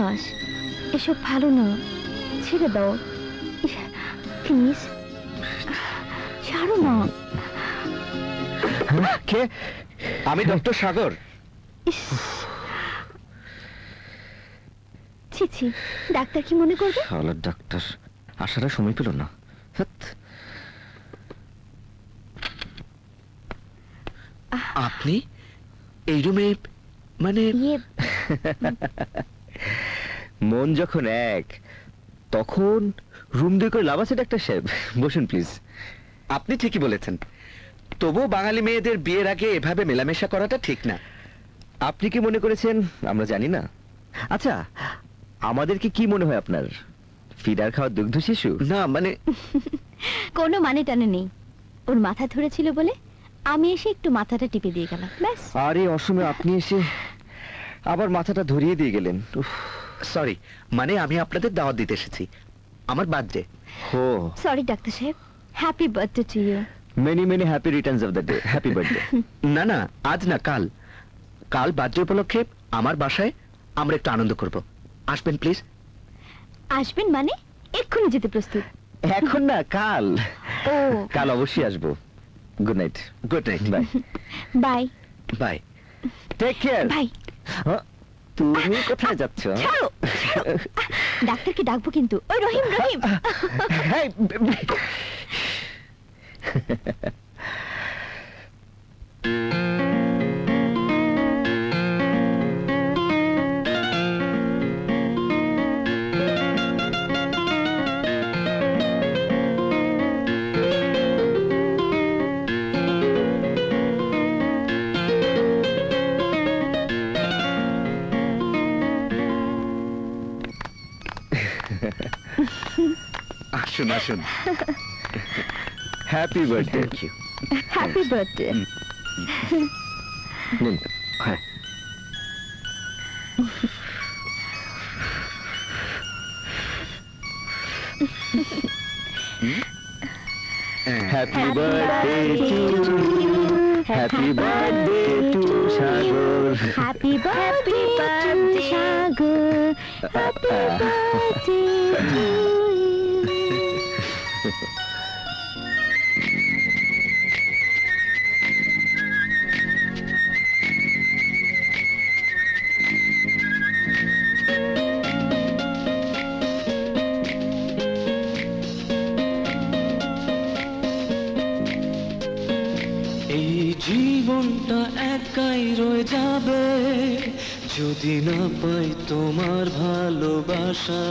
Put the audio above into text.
সর্বনাশ, এসব ভালো না, ছেড়ে দাও প্লিজ, ছাড়ো না। কে? আমি ডক্টর সাগর। ইস, ছি ছি, ডাক্তার কি মনে করবে? শালা ডাক্তার আসার আর সময় পেল না। ধ্যাৎ। আপনি এই রুমে, মানে ইয়ে, মন যখন এক তখন রুম দুই করে লাভ আছে ডাক্তার সাহেব। বসুন প্লিজ। আপনি ঠিকই বলেছেন, তবুও বাঙালি মেয়েদের বিয়ের আগে এভাবে মেলামেশা করাটা ঠিক না। আপনি কি মনে করেছেন আমরা জানি না? আচ্ছা, আমাদেরকে কি মনে হয় আপনার? ফিডার খাওয়া দুগ্ধ শিশু? না মানে কোনো মানে টানে নেই। ওর মাথা ধরেছিল বলে আমি এসে একটু মাথাটা টিপে দিয়ে গেলাম, ব্যাস। আরে অসময়ে আপনি এসে আবার মাথাটা ধরিয়ে দিয়ে গেলেন। সরি, মানে আমি আপনাদের দাওয়াত দিতে এসেছি, আমার বার্থডে। হো, সরি ডাক্তার সাহেব, happy birthday to you. Many many happy returns of the day. Happy birthday. না না, আজ না, কাল। কাল বার্থডে উপলক্ষে আমার বাসায় আমরা একটু আনন্দ করব। আসবেন প্লিজ। আসবেন মানে? এক্ষুনি যেতে প্রস্তুত? এখন না, কাল। ও, কাল অবশ্যই আসবো। Good night. Good night. Bye. Bye bye. Take care. Bye. তুমি কোথায় যাচ্ছ? ছাড়ো, ছাড়ো। ডাক্তারকে ডাকবো কিন্তু। ওই রহিম, রহিম। হেই, আসুন আসুন। Happy birthday. Thank you. Happy birthday. হ্যাঁ, happy birthday to you, happy birthday to Sagar. Happy birthday Sagar, happy birthday to you. এই জীবনটা একাই রয়ে যাবে যদি না পাই তোমার ভালোবাসা।